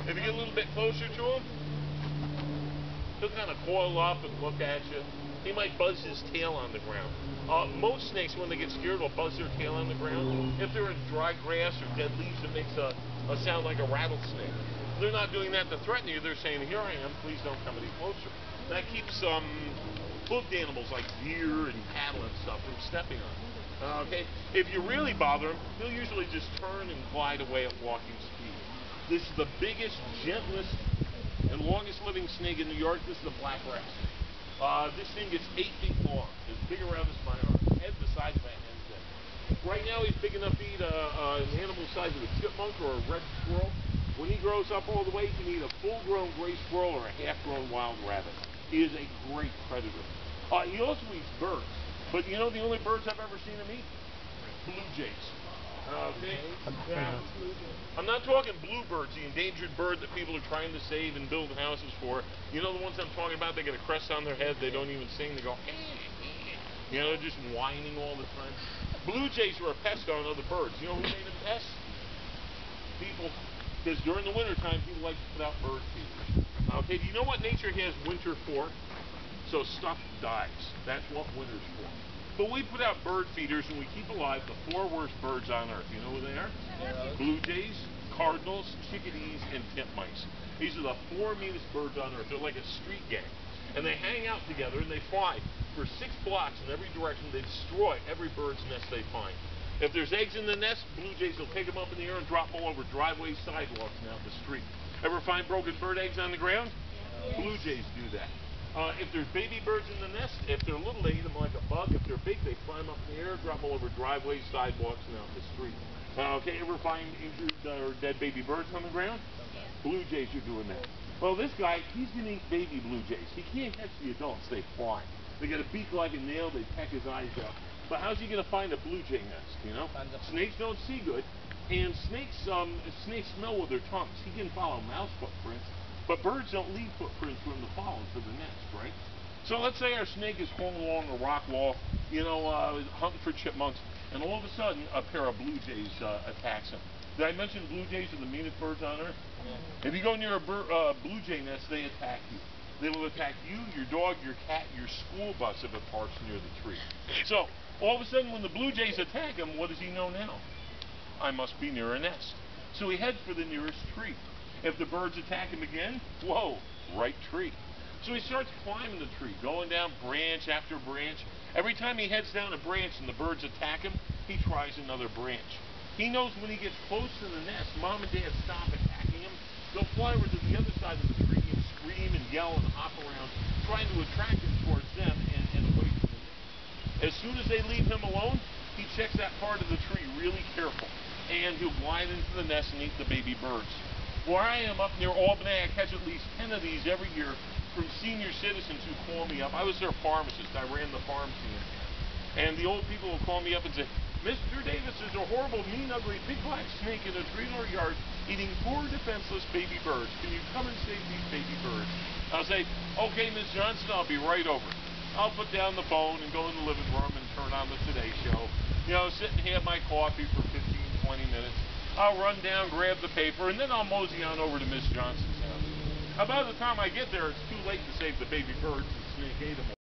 If you get a little bit closer to him, he'll kind of coil up and look at you. He might buzz his tail on the ground. Most snakes, when they get scared, will buzz their tail on the ground. If they're in dry grass or dead leaves, it makes a sound like a rattlesnake. They're not doing that to threaten you. They're saying, here I am, please don't come any closer. That keeps hoofed animals like deer and cattle and stuff from stepping on them. Okay? If you really bother him, he'll usually just turn and glide away at walking speed. This is the biggest, gentlest, and longest living snake in New York. This is the black rat snake. This thing gets 8 feet long. It's big around as my arm. Head the size of a hen's head. Right now he's big enough to eat an animal the size of a chipmunk or a red squirrel. When he grows up all the way, he can eat a full-grown gray squirrel or a half-grown wild rabbit. He is a great predator. He also eats birds. But you know the only birds I've ever seen him eat? Blue jays. Okay? I'm not talking bluebirds, the endangered bird that people are trying to save and build houses for. You know the ones I'm talking about? They get a crest on their head. They don't even sing. They go, you know, just whining all the time. Blue jays are a pest on other birds. You know who made them pests? People. Because during the wintertime, people like to put out bird feeders. Okay, do you know what nature has winter for? So stuff dies. That's what winter's for. But we put out bird feeders and we keep alive the 4 worst birds on earth. You know who they are? Yeah. Blue jays, cardinals, chickadees, and titmice. These are the 4 meanest birds on earth. They're like a street gang. And they hang out together and they fly for 6 blocks in every direction. They destroy every bird's nest they find. If there's eggs in the nest, blue jays will pick them up in the air and drop them all over driveways, sidewalks, and out the street. Ever find broken bird eggs on the ground? Yes. Blue jays do that. If there's baby birds in the nest, if they're little, they eat them like a bug. If they're big, they climb up in the air, drop them all over driveways, sidewalks, and out the street. Okay, ever find injured or dead baby birds on the ground? Blue jays are doing that. Well, this guy, he's going to eat baby blue jays. He can't catch the adults. They fly. They got a beak like a nail. They peck his eyes out. But how's he going to find a blue jay nest, you know? Snakes don't see good, and snakes smell with their tongues. He can follow mouse footprints, but birds don't leave footprints for him to follow to the nest, right? So let's say our snake is crawling along a rock wall, you know, hunting for chipmunks, and all of a sudden a pair of blue jays attacks him. Did I mention blue jays are the meanest birds on earth? Yeah. If you go near a blue jay nest, they attack you. They will attack you, your dog, your cat, your school bus if it parks near the tree. So, all of a sudden when the blue jays attack him, what does he know now? I must be near a nest. So he heads for the nearest tree. If the birds attack him again, whoa, right tree. So he starts climbing the tree, going down branch after branch. Every time he heads down a branch and the birds attack him, he tries another branch. He knows when he gets close to the nest, mom and dad stop attacking him. They'll fly over to the other side of the tree and scream and yell and hop around, trying to attract him towards them and away from the nest. As soon as they leave him alone, he checks that part of the tree really careful, and he'll glide into the nest and eat the baby birds. Where I am up near Albany, I catch at least 10 of these every year from senior citizens who call me up. I was their pharmacist. I ran the pharmacy in here. And the old people will call me up and say, Mr. Davis, there's a horrible, mean, ugly, big black snake in a tree in our yard eating 4 defenseless baby birds. Can you come and save these baby birds? I'll say, okay, Miss Johnson, I'll be right over. I'll put down the phone and go in the living room and turn on the Today Show. You know, sit and have my coffee for 15, 20 minutes. I'll run down, grab the paper, and then I'll mosey on over to Miss Johnson's house. About the time I get there, it's too late to save the baby birds. The snake ate them all.